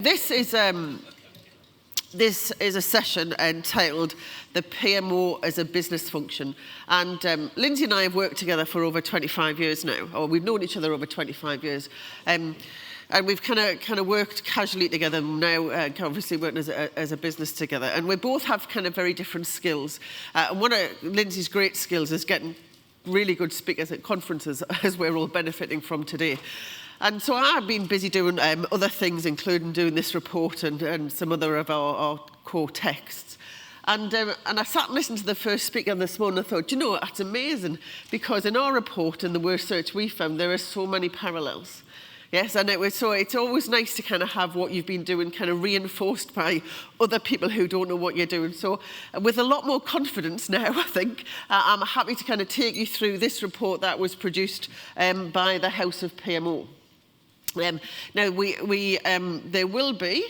This is a session entitled "The PMO as a Business Function," and Lindsay and I have worked together for over 25 years now, or we've known each other over 25 years. And we've kind of worked casually together now, obviously working as a business together. And we both have kind of very different skills. And one of Lindsay's great skills is getting really good speakers at conferences, as we're all benefiting from today. And so I've been busy doing other things, including doing this report and some other of our core texts. And I sat and listened to the first speaker this morning and I thought, you know, that's amazing, because in our report and the research we found, there are so many parallels. Yes, and it's always nice to kind of have what you've been doing kind of reinforced by other people who don't know what you're doing. So with a lot more confidence now, I think, I'm happy to kind of take you through this report that was produced by the House of PMO. Now, there will be,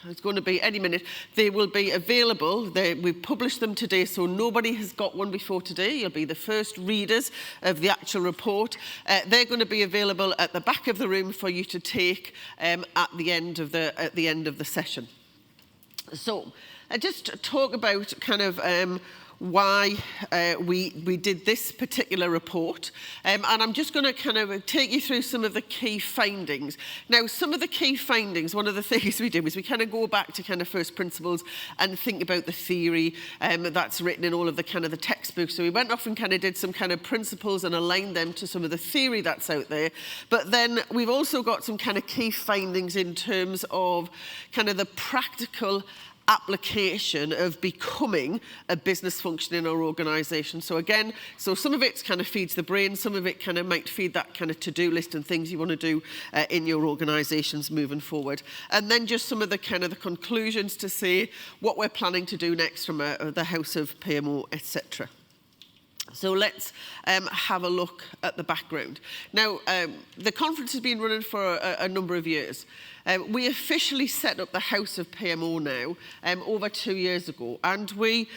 it's going to be any minute, they will be available. We've published them today, so nobody has got one before today. You'll be the first readers of the actual report. They're going to be available at the back of the room for you to take at the end of the session. So, just talk about kind of why we did this particular report. And I'm just going to kind of take you through some of the key findings. Now, some of the key findings, one of the things we do is we kind of go back to kind of first principles and think about the theory that's written in all of the kind of the textbooks. So we went off and kind of did some kind of principles and aligned them to some of the theory that's out there. But then we've also got some kind of key findings in terms of kind of the practical application of becoming a business function in our organisation. So again, some of it kind of feeds the brain, some of it kind of might feed that kind of to-do list and things you want to do in your organisations moving forward. And then just some of the kind of the conclusions to say what we're planning to do next from the House of PMO, etc. So let's have a look at the background. Now, the conference has been running for a number of years. We officially set up the House of PMO now over 2 years ago, and we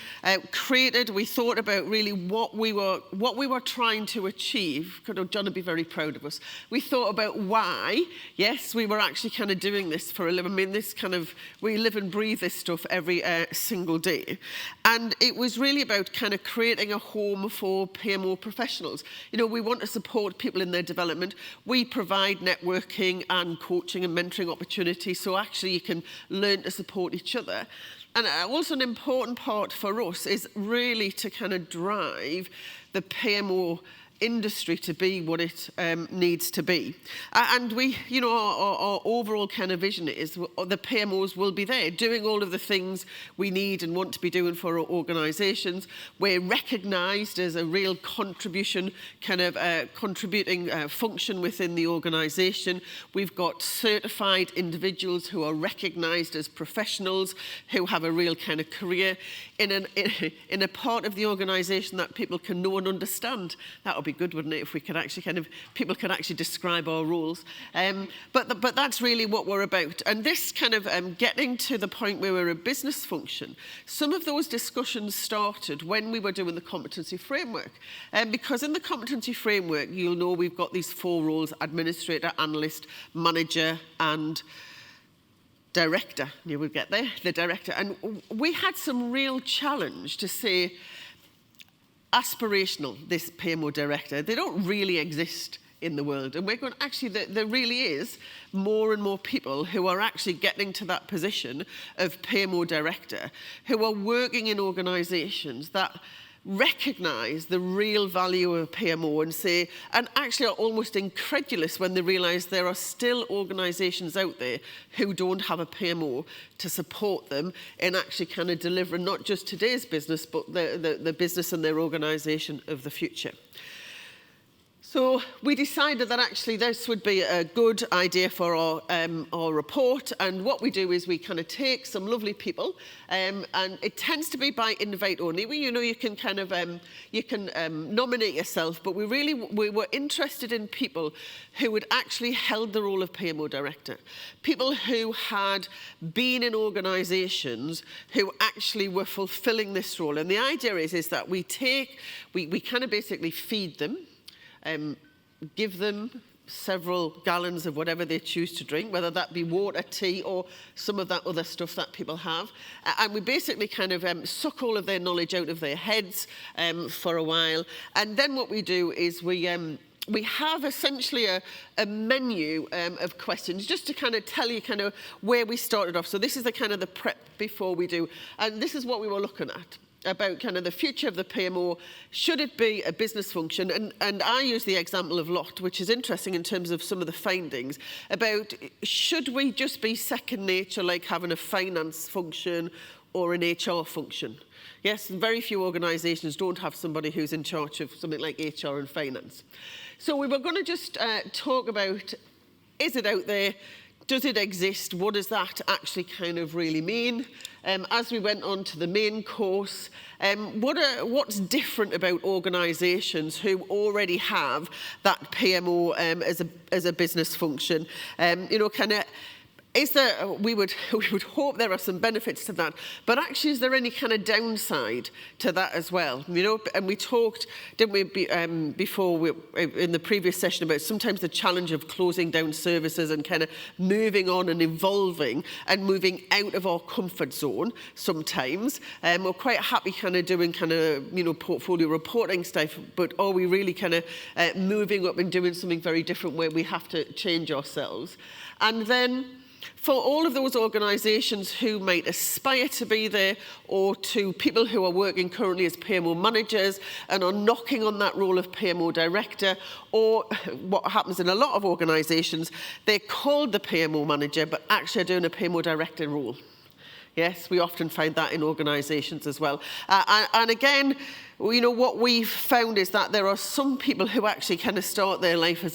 thought about really what we were trying to achieve. John would be very proud of us. We thought about why, yes, we were actually kind of doing this for a living. I mean, we live and breathe this stuff every single day. And it was really about kind of creating a home for PMO professionals. You know, we want to support people in their development. We provide networking and coaching and mentoring opportunities, so actually you can learn to support each other. And also an important part for us is really to kind of drive the PMO industry to be what it needs to be. And we, you know, our overall kind of vision is the PMOs will be there doing all of the things we need and want to be doing for our organisations. We're recognised as a real contributing function within the organisation. We've got certified individuals who are recognised as professionals who have a real kind of career in a part of the organisation that people can know and understand. That would be good, wouldn't it, if we could actually people could actually describe our roles. But that's really what we're about. And this kind of getting to the point where we're a business function, some of those discussions started when we were doing the competency framework. Because in the competency framework, you'll know we've got these 4 roles: administrator, analyst, manager, and director. You will get there, the director. And we had some real challenge to say, aspirational, this PMO director, they don't really exist in the world. And we're going, actually, there really is more and more people who are actually getting to that position of PMO director, who are working in organisations that recognise the real value of PMO and actually are almost incredulous when they realise there are still organisations out there who don't have a PMO to support them in actually kind of delivering not just today's business, but the business and their organisation of the future. So we decided that actually this would be a good idea for our report, and what we do is we kind of take some lovely people, and it tends to be by invite only. You can kind of nominate yourself, but we were interested in people who had actually held the role of PMO director, people who had been in organisations who actually were fulfilling this role. And the idea is that we kind of basically feed them. Give them several gallons of whatever they choose to drink, whether that be water, tea, or some of that other stuff that people have. And we basically kind of suck all of their knowledge out of their heads for a while. And then what we do is we have essentially a menu of questions just to kind of tell you kind of where we started off. So this is the kind of the prep before we do. And this is what we were looking at, about kind of the future of the PMO. Should it be a business function? And I use the example of LOT, which is interesting in terms of some of the findings, about should we just be second nature, like having a finance function or an HR function? Yes, very few organisations don't have somebody who's in charge of something like HR and finance. So we were going to just talk about, is it out there? Does it exist? What does that actually kind of really mean? As we went on to the main course, what's different about organisations who already have that PMO as a business function? You know, kind of, is there, we would hope there are some benefits to that, but actually is there any kind of downside to that as well? You know, and we talked, didn't we, before in the previous session, about sometimes the challenge of closing down services and kind of moving on and evolving and moving out of our comfort zone sometimes. We're quite happy kind of doing kind of, you know, portfolio reporting stuff, but are we really kind of moving up and doing something very different where we have to change ourselves? And then, for all of those organisations who might aspire to be there, or to people who are working currently as PMO managers and are knocking on that role of PMO director, or what happens in a lot of organisations, they're called the PMO manager but actually are doing a PMO director role. Yes, we often find that in organisations as well. And again, you know, what we've found is that there are some people who actually kind of start their life as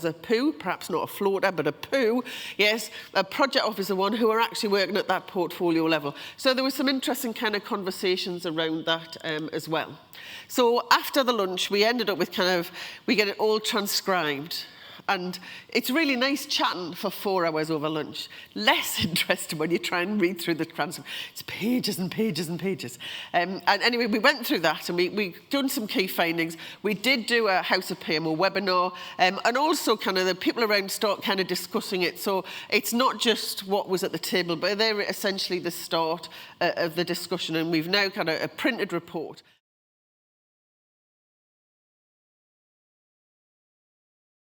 a POO, perhaps not a floater, but a POO, yes, a project officer one, who are actually working at that portfolio level. So there was some interesting kind of conversations around that as well. So after the lunch, we ended up with we get it all transcribed. And it's really nice chatting for 4 hours over lunch. Less interesting when you try and read through the transcript. It's pages and pages and pages. And anyway, we went through that and we've done some key findings. We did do a House of PMO webinar, and also kind of the people around start kind of discussing it. So it's not just what was at the table, but they're essentially the start of the discussion. And we've now got a printed report.